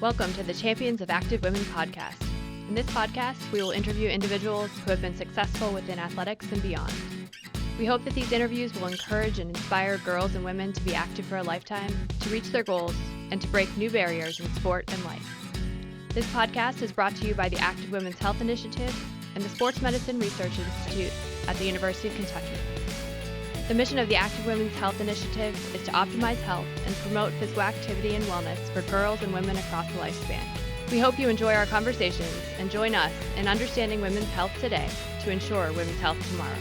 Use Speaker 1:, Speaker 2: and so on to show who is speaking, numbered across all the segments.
Speaker 1: Welcome to the Champions of Active Women podcast. In this podcast, we will interview individuals who have been successful within athletics and beyond. We hope that these interviews will encourage and inspire girls and women to be active for a lifetime, to reach their goals, and to break new barriers in sport and life. This podcast is brought to you by the Active Women's Health Initiative and the Sports Medicine Research Institute at the University of Kentucky. The mission of the Active Women's Health Initiative is to optimize health and promote physical activity and wellness for girls and women across the lifespan. We hope you enjoy our conversations and join us in understanding women's health today to ensure women's health tomorrow.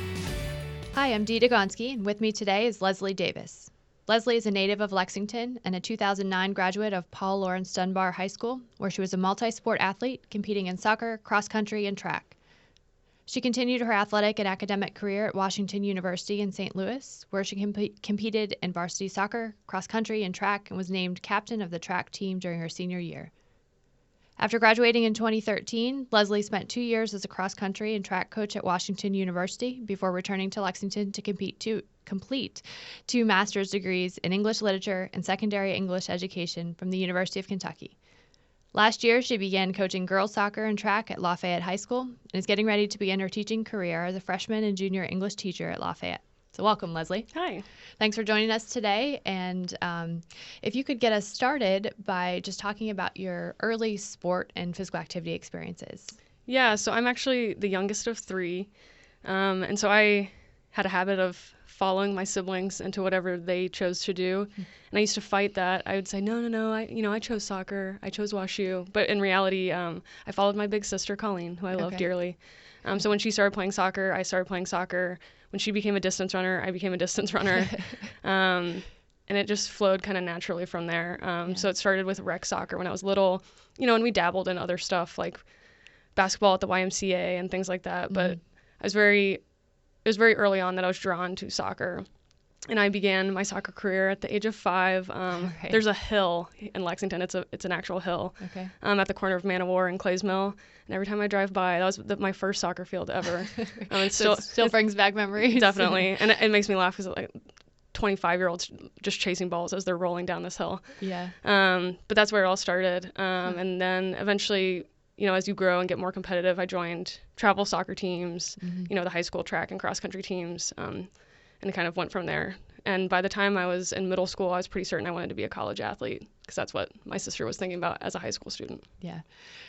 Speaker 1: Hi, I'm Dee Degonsky, and with me today is Leslie Davis. Leslie is a native of Lexington and a 2009 graduate of Paul Laurence Dunbar High School, where she was a multi-sport athlete competing in soccer, cross-country, and track. She continued her athletic and academic career at Washington University in St. Louis, where she competed in varsity soccer, cross-country, and track, and was named captain of the track team during her senior year. After graduating in 2013, Leslie spent 2 years as a cross-country and track coach at Washington University before returning to Lexington to complete 2 master's degrees in English literature and secondary English education from the University of Kentucky. Last year, she began coaching girls soccer and track at Lafayette High School and is getting ready to begin her teaching career as a freshman and junior English teacher at Lafayette. So welcome, Leslie.
Speaker 2: Hi.
Speaker 1: Thanks for joining us today. And if you could get us started by just talking about your early sport and physical activity experiences.
Speaker 2: Yeah, so I'm actually the youngest of 3. And so I had a habit of following my siblings into whatever they chose to do. And I used to fight that. I would say, no, I chose soccer. I chose WashU. But in reality, I followed my big sister, Colleen, who I love dearly. So when she started playing soccer, I started playing soccer. When she became a distance runner, I became a distance runner. And it just flowed kind of naturally from there. So it started with rec soccer when I was little, and we dabbled in other stuff like basketball at the YMCA and things like that. But it was very early on that I was drawn to soccer. And I began my soccer career at the age of 5. There's a hill in Lexington. It's an actual hill at the corner of Man of War and Clays Mill. And every time I drive by, that was my first soccer field ever.
Speaker 1: It still brings back memories.
Speaker 2: Definitely. And it makes me laugh because like 25-year-olds just chasing balls as they're rolling down this hill.
Speaker 1: Yeah.
Speaker 2: But that's where it all started. And then eventually, as you grow and get more competitive, I joined travel soccer teams, the high school track and cross-country teams, and it kind of went from there. And by the time I was in middle school, I was pretty certain I wanted to be a college athlete because that's what my sister was thinking about as a high school student.
Speaker 1: Yeah.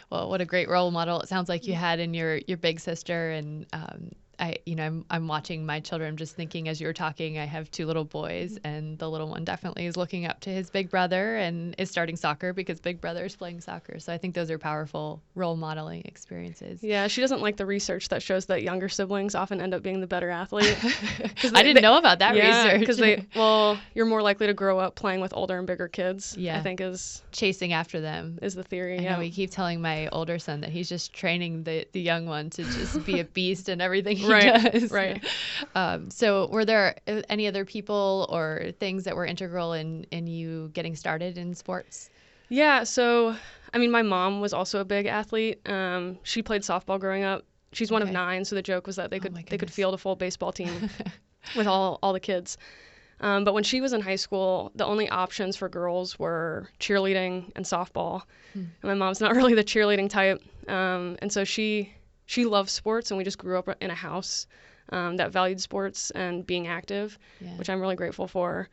Speaker 1: Well, what a great role model it sounds like you had in your big sister. And I'm watching my children. I'm just thinking as you were talking, I have 2 little boys, and the little one definitely is looking up to his big brother and is starting soccer because big brother is playing soccer. So I think those are powerful role modeling experiences.
Speaker 2: Yeah, she doesn't like the research that shows that younger siblings often end up being the better athlete.
Speaker 1: I didn't know about that research.
Speaker 2: Because you're more likely to grow up playing with older and bigger kids.
Speaker 1: Yeah.
Speaker 2: I think is
Speaker 1: chasing after them
Speaker 2: is the theory.
Speaker 1: I know we keep telling my older son that he's just training the young one to just be a beast and everything he does.
Speaker 2: Right.
Speaker 1: So were there any other people or things that were integral in you getting started in sports?
Speaker 2: Yeah. So, my mom was also a big athlete. She played softball growing up. She's one of 9. So the joke was that they could field a full baseball team with all the kids. But when she was in high school, the only options for girls were cheerleading and softball. And my mom's not really the cheerleading type. And so she loves sports, and we just grew up in a house that valued sports and being active, which I'm really grateful for.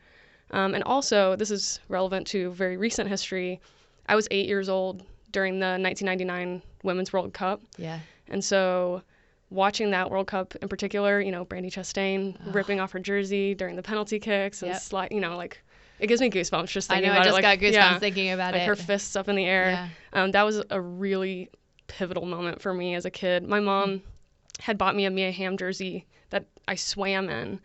Speaker 2: And also, this is relevant to very recent history. I was 8 years old during the 1999 Women's World Cup.
Speaker 1: Yeah.
Speaker 2: And so watching that World Cup in particular, Brandi Chastain ripping off her jersey during the penalty kicks and it gives me goosebumps just thinking about it.
Speaker 1: I just got goosebumps thinking about it.
Speaker 2: Like her fists up in the air.
Speaker 1: Yeah.
Speaker 2: That was a really pivotal moment for me as a kid. My mom had bought me a Mia Hamm jersey that I swam in.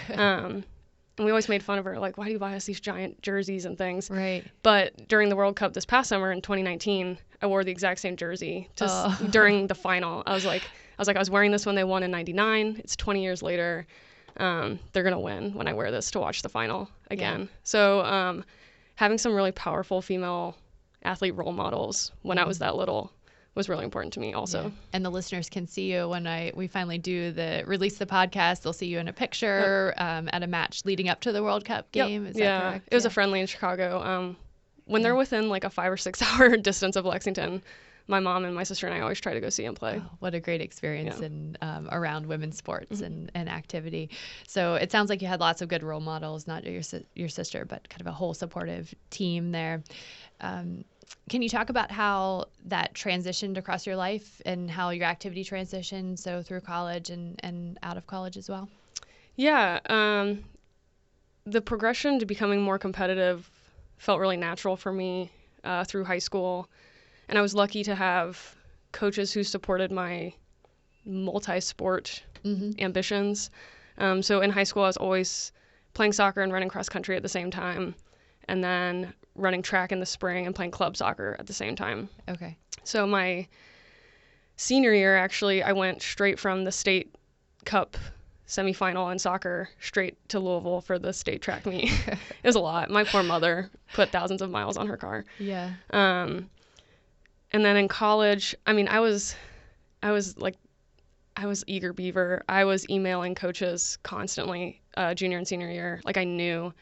Speaker 2: And we always made fun of her, like, why do you buy us these giant jerseys and things?
Speaker 1: Right.
Speaker 2: But during the World Cup this past summer in 2019, I wore the exact same jersey during the final. I was wearing this when they won in 99. It's 20 years later. They're going to win when I wear this to watch the final again. Yeah. So having some really powerful female athlete role models when I was that little was really important to me also.
Speaker 1: Yeah. And the listeners can see you when we finally release the podcast. They'll see you in a picture at a match leading up to the World Cup game. Is that correct?
Speaker 2: It was a friendly in Chicago. when they're within like a 5 or 6 hour distance of Lexington, my mom and my sister and I always try to go see them play.
Speaker 1: Oh, what a great experience around women's sports and activity. So it sounds like you had lots of good role models, not your sister, but kind of a whole supportive team there. Can you talk about how that transitioned across your life and how your activity transitioned, so through college and out of college as well?
Speaker 2: Yeah. The progression to becoming more competitive felt really natural for me through high school. And I was lucky to have coaches who supported my multi-sport ambitions. So in high school, I was always playing soccer and running cross country at the same time, and then running track in the spring and playing club soccer at the same time.
Speaker 1: Okay.
Speaker 2: So my senior year, actually, I went straight from the state cup semifinal in soccer straight to Louisville for the state track meet. It was a lot. My poor mother put thousands of miles on her car.
Speaker 1: Yeah.
Speaker 2: And then in college, I mean, I was eager beaver. I was emailing coaches constantly, junior and senior year. Like I knew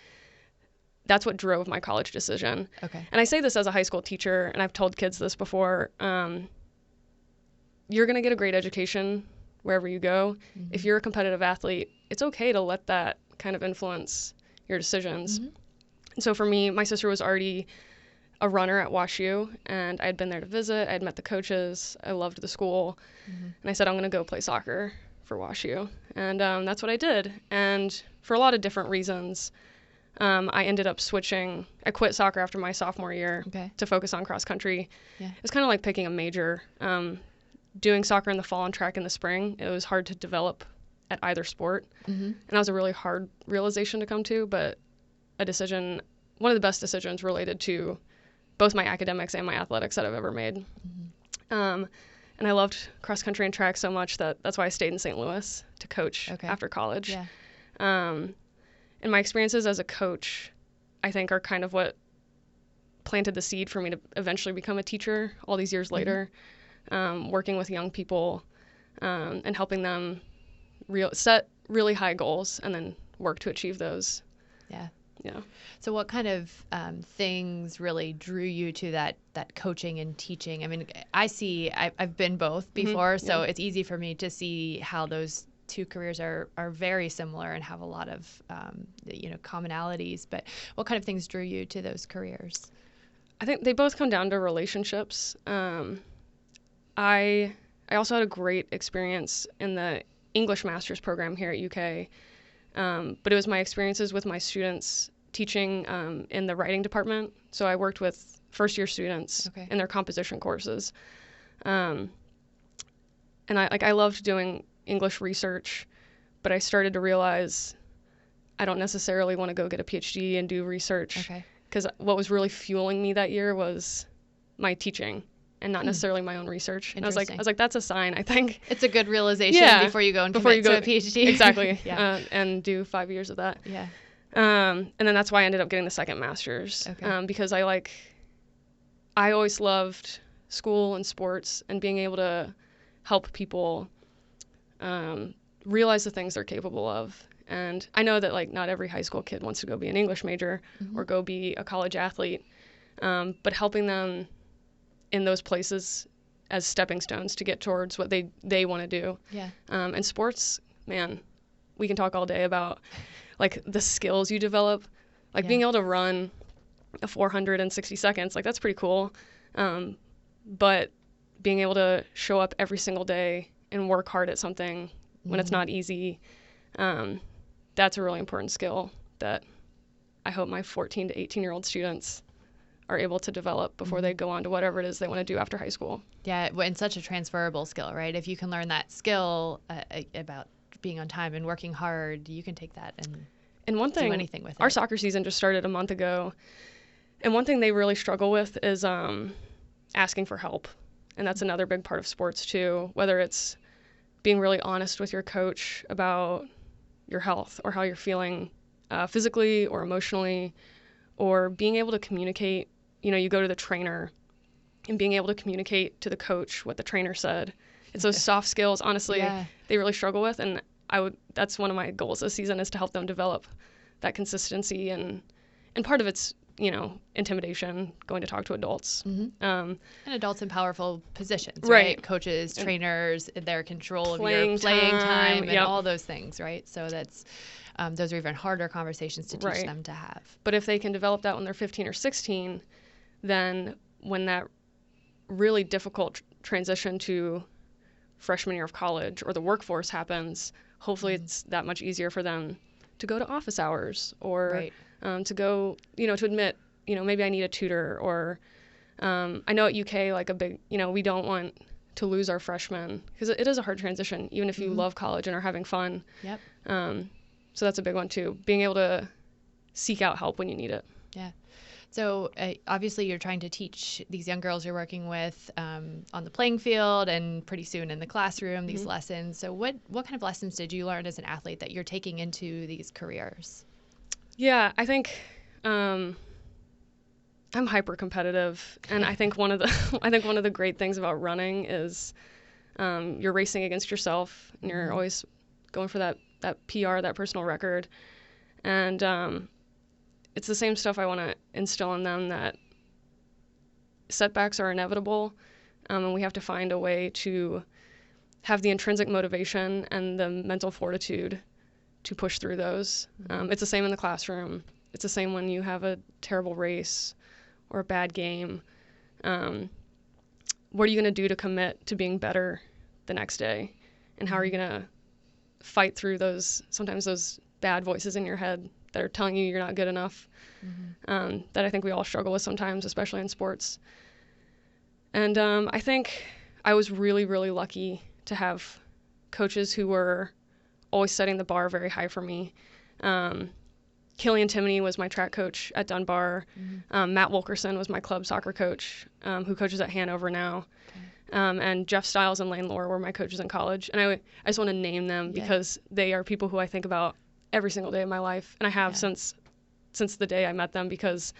Speaker 2: that's what drove my college decision.
Speaker 1: Okay.
Speaker 2: And I say this as a high school teacher, and I've told kids this before. You're going to get a great education wherever you go. Mm-hmm. If you're a competitive athlete, it's okay to let that kind of influence your decisions. Mm-hmm. And so for me, my sister was already a runner at WashU, and I had been there to visit. I had met the coaches. I loved the school. Mm-hmm. And I said, I'm going to go play soccer for WashU. And that's what I did. And for a lot of different reasons, I ended up switching. I quit soccer after my sophomore year to focus on cross country. Yeah. It was kind of like picking a major. Doing soccer in the fall and track in the spring, it was hard to develop at either sport. Mm-hmm. And that was a really hard realization to come to, but one of the best decisions related to both my academics and my athletics that I've ever made. Mm-hmm. And I loved cross country and track so much that's why I stayed in St. Louis to coach after college. Yeah. And my experiences as a coach, I think, are kind of what planted the seed for me to eventually become a teacher all these years later, working with young people and helping them set really high goals and then work to achieve those.
Speaker 1: Yeah.
Speaker 2: Yeah.
Speaker 1: So what kind of things really drew you to that coaching and teaching? I mean, I've been both before, so it's easy for me to see how those two careers are very similar and have a lot of commonalities. But what kind of things drew you to those careers?
Speaker 2: I think they both come down to relationships. I also had a great experience in the English master's program here at UK. But it was my experiences with my students teaching in the writing department. So I worked with first-year students in their composition courses. And I loved doing English research, but I started to realize I don't necessarily want to go get a PhD and do research. Because what was really fueling me that year was my teaching and not necessarily my own research. And I was like, that's a sign, I think.
Speaker 1: It's a good realization before you go and commit to a PhD.
Speaker 2: Exactly. And do 5 years of that.
Speaker 1: Yeah.
Speaker 2: And then that's why I ended up getting the second master's. Because I always loved school and sports and being able to help people realize the things they're capable of. And I know that not every high school kid wants to go be an English major or go be a college athlete, but helping them in those places as stepping stones to get towards what they want to do. Yeah. And sports, man, we can talk all day about the skills you develop, being able to run a 400 in 60 seconds, that's pretty cool. But being able to show up every single day and work hard at something when it's not easy, that's a really important skill that I hope my 14 to 18-year-old students are able to develop before they go on to whatever it is they want to do after high school.
Speaker 1: Yeah, and such a transferable skill, right? If you can learn that skill about being on time and working hard, you can take that and
Speaker 2: one thing,
Speaker 1: do anything with it.
Speaker 2: Our soccer season just started a month ago, and one thing they really struggle with is asking for help. And that's another big part of sports too, whether it's being really honest with your coach about your health or how you're feeling physically or emotionally, or being able to communicate. You go to the trainer and being able to communicate to the coach what the trainer said. It's those soft skills, honestly, they really struggle with. And that's one of my goals this season, is to help them develop that consistency. And part of it's intimidation, going to talk to adults.
Speaker 1: And adults in powerful positions,
Speaker 2: Right.
Speaker 1: right? Coaches, trainers, their control of your
Speaker 2: Playing
Speaker 1: playing time and
Speaker 2: yep.
Speaker 1: all those things, right? So that's those are even harder conversations to teach
Speaker 2: Right.
Speaker 1: them to have.
Speaker 2: But if they can develop that when they're 15 or 16, then when that really difficult transition to freshman year of college or the workforce happens, hopefully it's that much easier for them to go to office hours or to go, to admit, maybe I need a tutor or I know at UK, like a big, we don't want to lose our freshmen because it is a hard transition, even if you love college and are having fun.
Speaker 1: Yep.
Speaker 2: So that's a big one too, being able to seek out help when you need it.
Speaker 1: Yeah. So obviously you're trying to teach these young girls you're working with on the playing field and pretty soon in the classroom, these lessons. So what kind of lessons did you learn as an athlete that you're taking into these careers?
Speaker 2: Yeah, I think I'm hyper competitive, and I think one of the great things about running is you're racing against yourself, and you're always going for that PR, that personal record, and it's the same stuff I want to instill in them, that setbacks are inevitable, and we have to find a way to have the intrinsic motivation and the mental fortitude to push through those. It's the same in the classroom. It's the same when you have a terrible race or a bad game. What are you going to do to commit to being better the next day? And how are you going to fight through sometimes those bad voices in your head that are telling you you're not good enough, that I think we all struggle with sometimes, especially in sports. And I think I was really, really lucky to have coaches who were always setting the bar very high for me. Killian Timoney was my track coach at Dunbar. Matt Wilkerson was my club soccer coach, who coaches at Hanover now. And Jeff Stiles and Lane Lohr were my coaches in college. And I just want to name them because they are people who I think about every single day of my life. And I have since the day I met them, because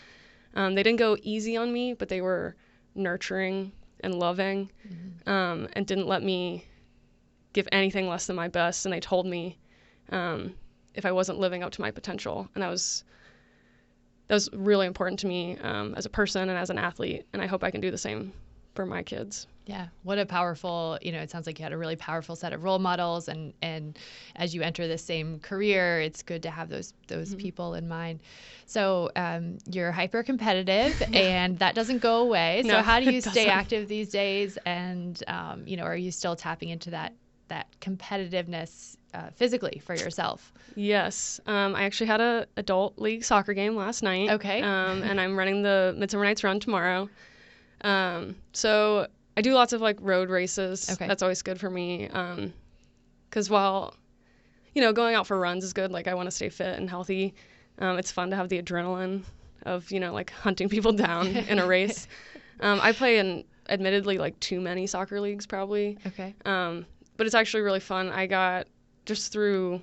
Speaker 2: they didn't go easy on me, but they were nurturing and loving, and didn't let me give anything less than my best. And they told me if I wasn't living up to my potential. And that was really important to me as a person and as an athlete. And I hope I can do the same for my kids.
Speaker 1: Yeah. What a powerful, it sounds like you had a really powerful set of role models, and as you enter this same career, it's good to have those people in mind. So you're hyper competitive and that doesn't go away. So how do you stay active these days? And, are you still tapping into that competitiveness physically for yourself?
Speaker 2: Yes. I actually had a adult league soccer game last night.
Speaker 1: Okay.
Speaker 2: And I'm running the Midsummer Nights Run tomorrow. So I do lots of road races.
Speaker 1: Okay. That's
Speaker 2: always good for me. 'Cause while, going out for runs is good. I want to stay fit and healthy. It's fun to have the adrenaline of, hunting people down in a race. I play in admittedly too many soccer leagues probably.
Speaker 1: Okay.
Speaker 2: But it's actually really fun. I got just through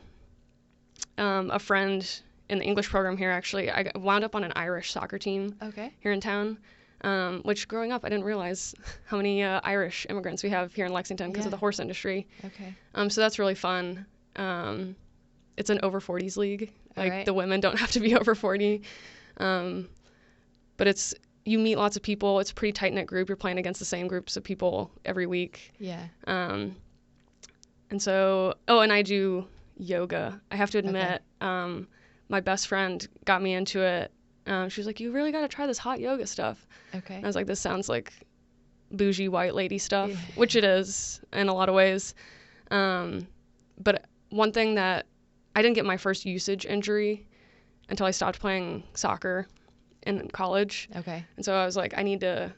Speaker 2: a friend in the English program here, actually, I wound up on an Irish soccer team here in town. Which growing up, I didn't realize how many Irish immigrants we have here in Lexington because of the horse industry.
Speaker 1: Okay.
Speaker 2: So that's really fun. It's an over 40s league.
Speaker 1: Right.
Speaker 2: The women don't have to be over 40. But you meet lots of people. It's a pretty tight-knit group. You're playing against the same groups of people every week.
Speaker 1: Yeah.
Speaker 2: And so, and I do yoga. I have to admit, my best friend got me into it. She was like, you really got to try this hot yoga stuff.
Speaker 1: Okay.
Speaker 2: And I was like, this sounds like bougie white lady stuff, which it is in a lot of ways. But one thing that I didn't get my first usage injury until I stopped playing soccer in college.
Speaker 1: Okay.
Speaker 2: And so I was like, I need to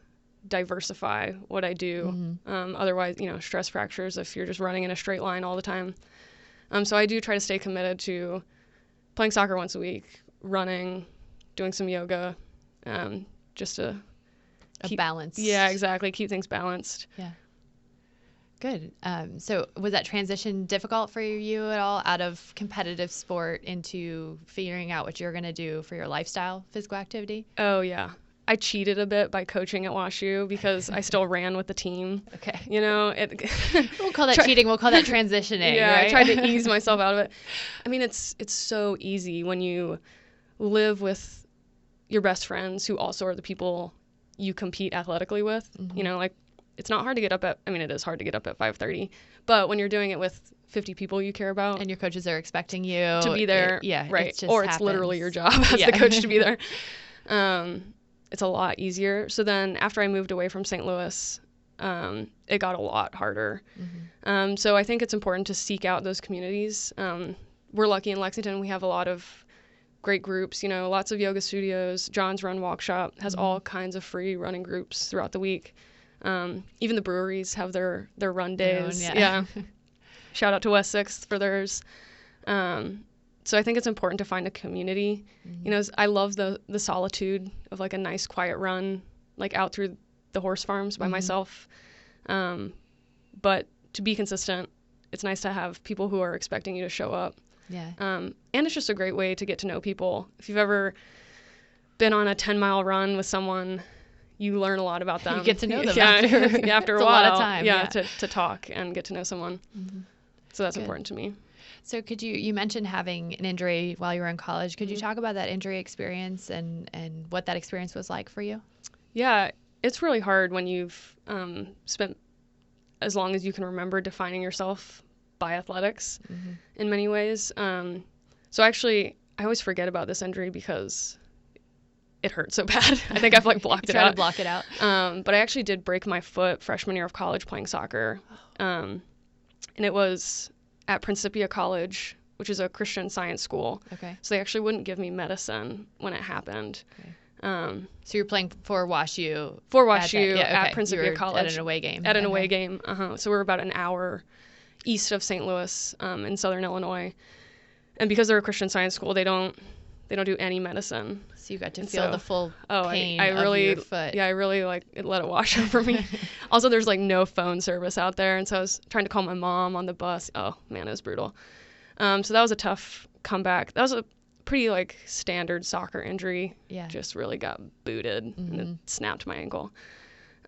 Speaker 2: diversify what I do. Otherwise, stress fractures if you're just running in a straight line all the time. So I do try to stay committed to playing soccer once a week, running, doing some yoga, just to keep
Speaker 1: balance.
Speaker 2: Yeah, exactly. Keep things balanced.
Speaker 1: Yeah. Good. So was that transition difficult for you at all, out of competitive sport into figuring out what you're going to do for your lifestyle, physical activity?
Speaker 2: Oh, yeah. I cheated a bit by coaching at WashU because I still ran with the team.
Speaker 1: Okay.
Speaker 2: We'll
Speaker 1: call that cheating. We'll call that transitioning.
Speaker 2: Yeah,
Speaker 1: right?
Speaker 2: I tried to ease myself out of it. I mean, it's so easy when you live with your best friends who also are the people you compete athletically with. You know, like, it's not hard to get up at, I mean, it is hard to get up at 5:30, but when you're doing it with 50 people you care about.
Speaker 1: And your coaches are expecting you
Speaker 2: to be there. Right.
Speaker 1: It just
Speaker 2: or
Speaker 1: happens.
Speaker 2: It's literally your job as the coach to be there. It's a lot easier. So then after I moved away from St. Louis, it got a lot harder. So I think it's important to seek out those communities. We're lucky in Lexington. We have a lot of great groups, you know, lots of yoga studios. John's Run Walk Shop has all kinds of free running groups throughout the week. Even the breweries have their run days. Yeah. Shout out to West 6th for theirs. So I think it's important to find a community. You know, I love the solitude of like a nice quiet run, like out through the horse farms by myself. But to be consistent, it's nice to have people who are expecting you to show up.
Speaker 1: Yeah.
Speaker 2: And it's just a great way to get to know people. If you've ever been on a 10-mile run with someone, you learn a lot about them.
Speaker 1: You get to know them
Speaker 2: after a while.
Speaker 1: A lot of time.
Speaker 2: To talk and get to know someone. So that's important to me.
Speaker 1: So you mentioned having an injury while you were in college. Could you talk about that injury experience and what that experience was like for you?
Speaker 2: Yeah, it's really hard when you've spent as long as you can remember defining yourself by athletics in many ways. So actually, I always forget about this injury because it hurt so bad. I think I've like blocked it out.
Speaker 1: Try to block it out.
Speaker 2: But I actually did break my foot freshman year of college playing soccer. And it was at Principia College, which is a Christian Science school.
Speaker 1: Okay.
Speaker 2: So they actually wouldn't give me medicine when it happened.
Speaker 1: Okay. So you're playing for WashU?
Speaker 2: For WashU at Principia College.
Speaker 1: At an away game?
Speaker 2: At an away game. So we're about an hour east of St. Louis in southern Illinois. And because they're a Christian Science school, they don't do any medicine.
Speaker 1: So you got to feel the full pain
Speaker 2: I really,
Speaker 1: of your foot.
Speaker 2: Yeah, I really let it wash over me. Also, there's like no phone service out there. And so I was trying to call my mom on the bus. Oh, man, it was brutal. So that was a tough comeback. That was a pretty like standard soccer injury.
Speaker 1: Yeah.
Speaker 2: Just really got booted and it snapped my ankle.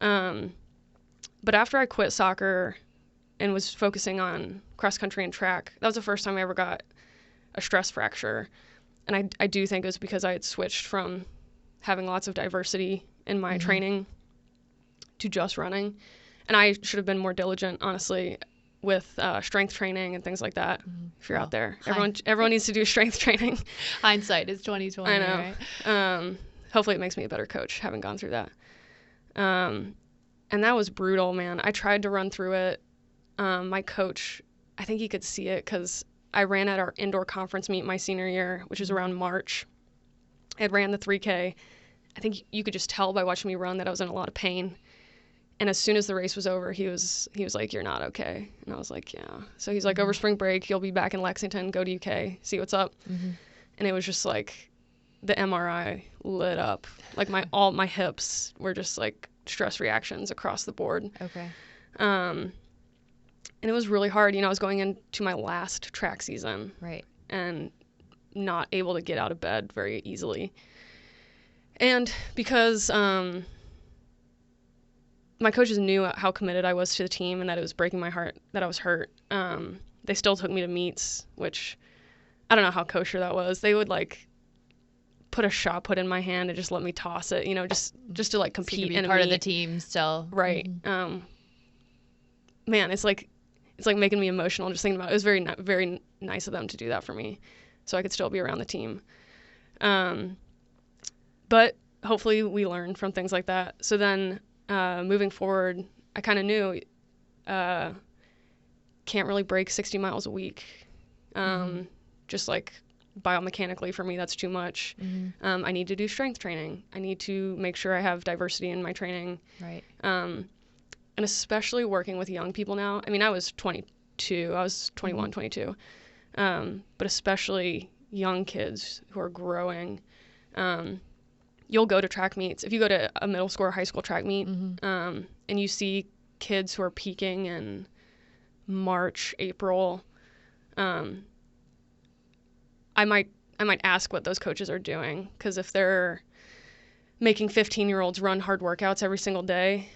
Speaker 2: But after I quit soccer and was focusing on cross country and track, that was the first time I ever got a stress fracture. And I do think it was because I had switched from having lots of diversity in my training to just running. And I should have been more diligent, honestly, with strength training and things like that. If you're out there, everyone needs to do strength training.
Speaker 1: Hindsight is 20/20.
Speaker 2: I know. Right? Hopefully it makes me a better coach, having gone through that. And that was brutal, man. I tried to run through it. My coach, I think he could see it because I ran at our indoor conference meet my senior year, which is around March. I had ran the 3K. I think you could just tell by watching me run that I was in a lot of pain. And as soon as the race was over, he was like, "You're not okay." And I was like, "Yeah." So he's like, "Over spring break, you'll be back in Lexington. Go to UK, see what's up." And it was just like the MRI lit up. Like all my hips were just like stress reactions across the board.
Speaker 1: Okay.
Speaker 2: And it was really hard. You know, I was going into my last track season.
Speaker 1: Right.
Speaker 2: And not able to get out of bed very easily. And because my coaches knew how committed I was to the team and that it was breaking my heart that I was hurt, they still took me to meets, which I don't know how kosher that was. They would like put a shot put in my hand and just let me toss it, you know, just to like compete. So you could be
Speaker 1: part of the team still.
Speaker 2: Right. Man, it's like making me emotional just thinking about it. It was very, very nice of them to do that for me so I could still be around the team. But hopefully we learn from things like that. So then moving forward, I kind of knew can't really break 60 miles a week. Just like biomechanically for me, that's too much. I need to do strength training. I need to make sure I have diversity in my training.
Speaker 1: Right.
Speaker 2: And especially working with young people now. I mean, I was 22. I was 21, 22. But especially young kids who are growing. You'll go to track meets. If you go to a middle school or high school track meet, and you see kids who are peaking in March, April, I might ask what those coaches are doing. Because if they're making 15-year-olds run hard workouts every single day,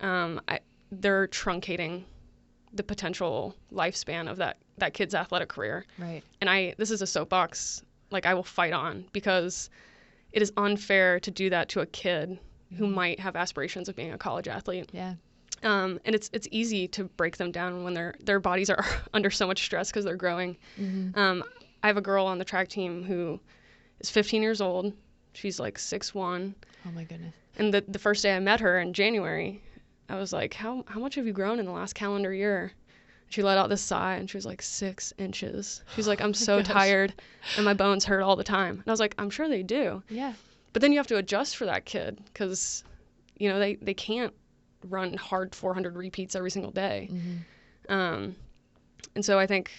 Speaker 2: they're truncating the potential lifespan of that kid's athletic career.
Speaker 1: Right.
Speaker 2: And this is a soapbox like I will fight on because it is unfair to do that to a kid who might have aspirations of being a college athlete.
Speaker 1: Yeah.
Speaker 2: And it's easy to break them down when their bodies are under so much stress because they're growing. I have a girl on the track team who is 15 years old. She's like 6'1".
Speaker 1: Oh my goodness.
Speaker 2: And the first day I met her in January, I was like, how much have you grown in the last calendar year? She let out this sigh, and she was like, 6 inches. She's like, I'm so tired, and my bones hurt all the time. And I was like, I'm sure they do.
Speaker 1: Yeah.
Speaker 2: But then you have to adjust for that kid because, you know, they can't run hard 400 repeats every single day. And so I think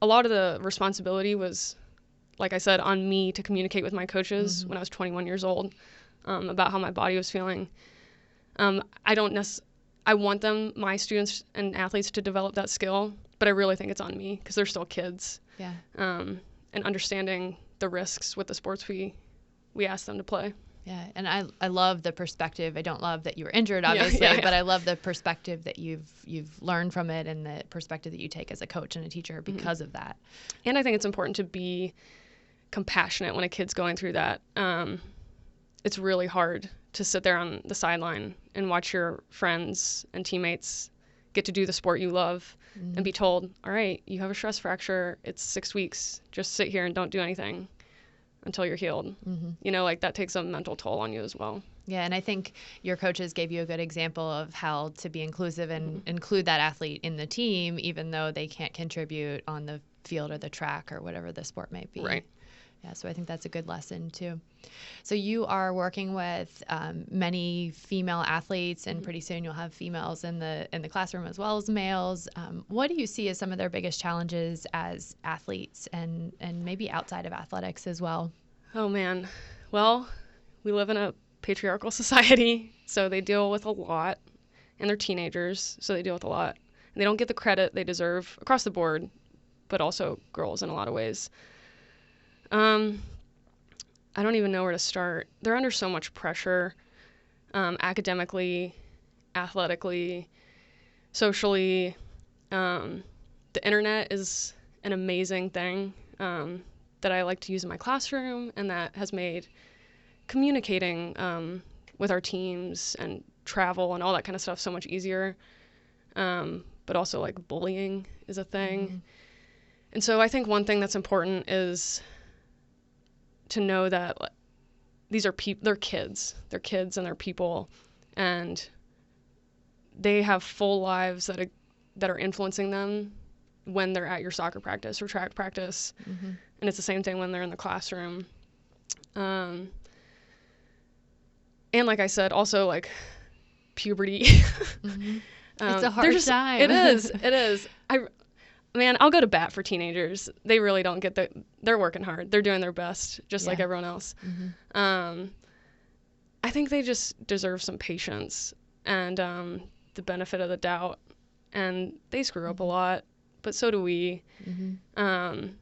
Speaker 2: a lot of the responsibility was, like I said, on me to communicate with my coaches when I was 21 years old about how my body was feeling. I want my students and athletes to develop that skill, but I really think it's on me because they're still kids.
Speaker 1: Yeah.
Speaker 2: And understanding the risks with the sports we ask them to play.
Speaker 1: Yeah, and I love the perspective. I don't love that you were injured, obviously, but I love the perspective that you've learned from it and the perspective that you take as a coach and a teacher because of that.
Speaker 2: And I think it's important to be compassionate when a kid's going through that. It's really hard to sit there on the sideline and watch your friends and teammates get to do the sport you love and be told, all right, you have a stress fracture. It's 6 weeks. Just sit here and don't do anything until you're healed. You know, like that takes a mental toll on you as well.
Speaker 1: Yeah, and I think your coaches gave you a good example of how to be inclusive and include that athlete in the team, even though they can't contribute on the field or the track or whatever the sport may be.
Speaker 2: Right.
Speaker 1: Yeah, so I think that's a good lesson too. So you are working with many female athletes, and pretty soon you'll have females in the classroom as well as males. What do you see as some of their biggest challenges as athletes, and maybe outside of athletics as well?
Speaker 2: Oh man, well, we live in a patriarchal society, so they deal with a lot, and they're teenagers, so they deal with a lot, and they don't get the credit they deserve across the board, but also girls in a lot of ways. I don't even know where to start. They're under so much pressure, academically, athletically, socially. The internet is an amazing thing that I like to use in my classroom, and that has made communicating with our teams and travel and all that kind of stuff so much easier. But also, like, bullying is a thing. And so I think one thing that's important is to know that these are they're kids and they're people, and they have full lives that are influencing them when they're at your soccer practice or track practice. And it's the same thing when they're in the classroom. And like I said, also like puberty.
Speaker 1: It's a hard time.
Speaker 2: It is. Man, I'll go to bat for teenagers. They really don't get they're working hard. They're doing their best, just like everyone else. I think they just deserve some patience and the benefit of the doubt. And they screw up a lot, but so do we. And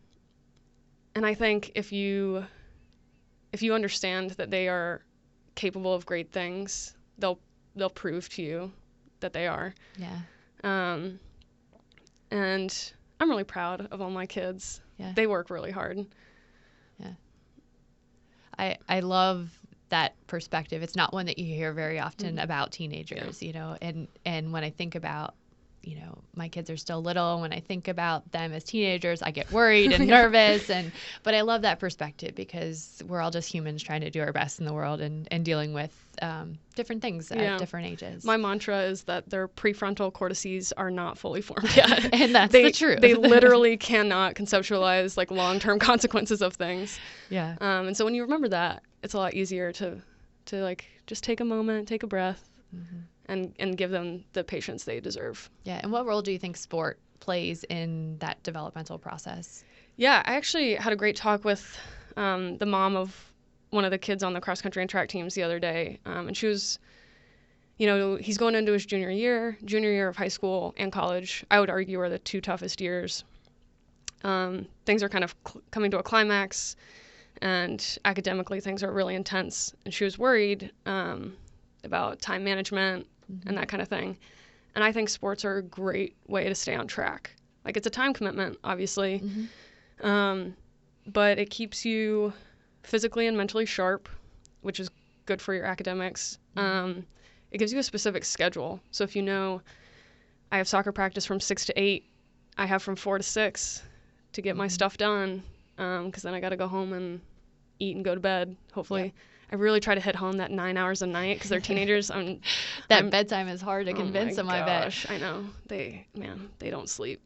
Speaker 2: I think if you understand that they are capable of great things, they'll prove to you that they are.
Speaker 1: Yeah.
Speaker 2: And I'm really proud of all my kids.
Speaker 1: Yeah.
Speaker 2: They work really hard.
Speaker 1: Yeah. I love that perspective. It's not one that you hear very often about teenagers, you know, and when I think about, you know, my kids are still little, and when I think about them as teenagers, I get worried and nervous, but I love that perspective because we're all just humans trying to do our best in the world and dealing with different things at different ages.
Speaker 2: My mantra is that their prefrontal cortices are not fully formed yet.
Speaker 1: And that's the truth.
Speaker 2: They literally cannot conceptualize like long-term consequences of things.
Speaker 1: Yeah.
Speaker 2: And so when you remember that, it's a lot easier to like just take a moment, take a breath, and give them the patience they deserve.
Speaker 1: Yeah. And what role do you think sport plays in that developmental process?
Speaker 2: Yeah, I actually had a great talk with the mom of one of the kids on the cross country and track teams the other day. And she was, you know, he's going into his junior year of high school and college. I would argue are the two toughest years. Things are kind of coming to a climax, and academically things are really intense. And she was worried about time management and that kind of thing. And I think sports are a great way to stay on track. Like, it's a time commitment, obviously, but it keeps you physically and mentally sharp, which is good for your academics. It gives you a specific schedule. So if you know I have soccer practice from 6 to 8, I have from 4 to 6 to get my stuff done, because then I got to go home and eat and go to bed, hopefully. Yeah. I really try to hit home that 9 hours a night because they're teenagers.
Speaker 1: Bedtime is hard to convince them, I bet.
Speaker 2: I know. They don't sleep.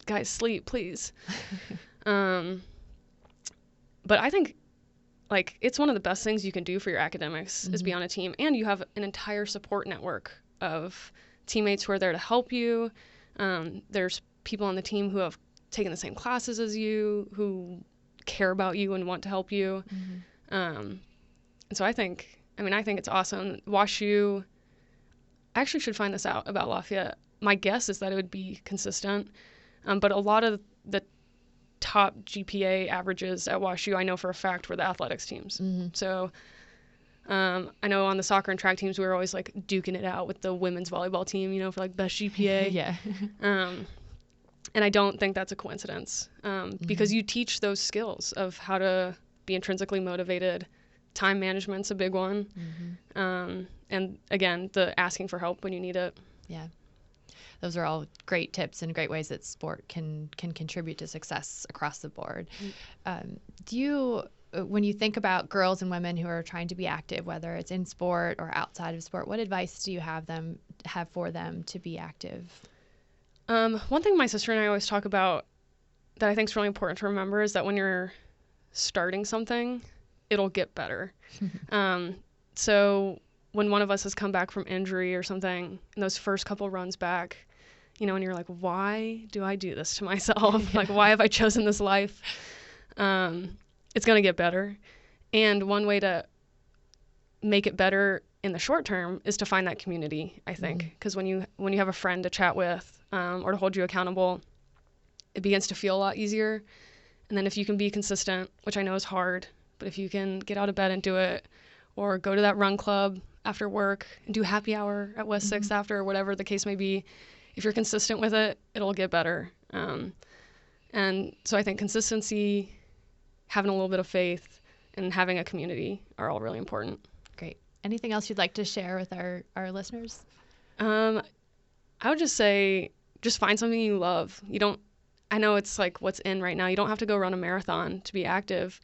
Speaker 2: Guys, sleep, please. But I think, like, it's one of the best things you can do for your academics is be on a team. And you have an entire support network of teammates who are there to help you. There's people on the team who have taken the same classes as you, who care about you and want to help you. And so I think it's awesome. WashU, I actually should find this out about Lafayette. My guess is that it would be consistent. But a lot of the top GPA averages at WashU, I know for a fact, were the athletics teams. So I know on the soccer and track teams, we were always like duking it out with the women's volleyball team, you know, for like best GPA.
Speaker 1: Yeah.
Speaker 2: And I don't think that's a coincidence, because you teach those skills of how to be intrinsically motivated. Time management's a big one. And again, the asking for help when you need it.
Speaker 1: Yeah. Those are all great tips and great ways that sport can contribute to success across the board. When you think about girls and women who are trying to be active, whether it's in sport or outside of sport, what advice do you have for them to be active?
Speaker 2: One thing my sister and I always talk about that I think is really important to remember is that when you're starting something, it'll get better. So when one of us has come back from injury or something, and those first couple runs back, you know, and you're like, why do I do this to myself? Like, why have I chosen this life? It's going to get better. And one way to make it better in the short term is to find that community, I think. Because when you have a friend to chat with or to hold you accountable, it begins to feel a lot easier. And then if you can be consistent, which I know is hard, but if you can get out of bed and do it, or go to that run club after work and do happy hour at West 6th after, whatever the case may be, if you're consistent with it, it'll get better. And so I think consistency, having a little bit of faith, and having a community are all really important.
Speaker 1: Great. Anything else you'd like to share with our listeners?
Speaker 2: I would just say, just find something you love. I know it's like what's in right now. You don't have to go run a marathon to be active.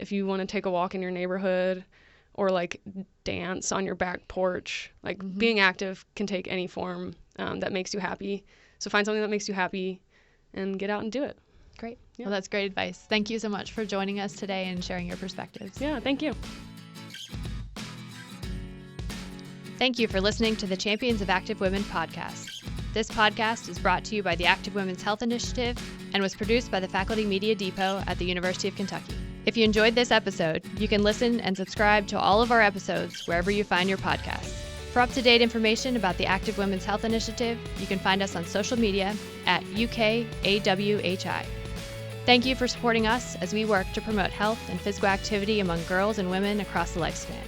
Speaker 2: If you want to take a walk in your neighborhood or like dance on your back porch, like being active can take any form that makes you happy. So find something that makes you happy and get out and do it.
Speaker 1: Great. Yeah. Well, that's great advice. Thank you so much for joining us today and sharing your perspectives.
Speaker 2: Yeah, thank you.
Speaker 1: Thank you for listening to the Champions of Active Women podcast. This podcast is brought to you by the Active Women's Health Initiative and was produced by the Faculty Media Depot at the University of Kentucky. If you enjoyed this episode, you can listen and subscribe to all of our episodes wherever you find your podcasts. For up-to-date information about the Active Women's Health Initiative, you can find us on social media at UKAWHI. Thank you for supporting us as we work to promote health and physical activity among girls and women across the lifespan.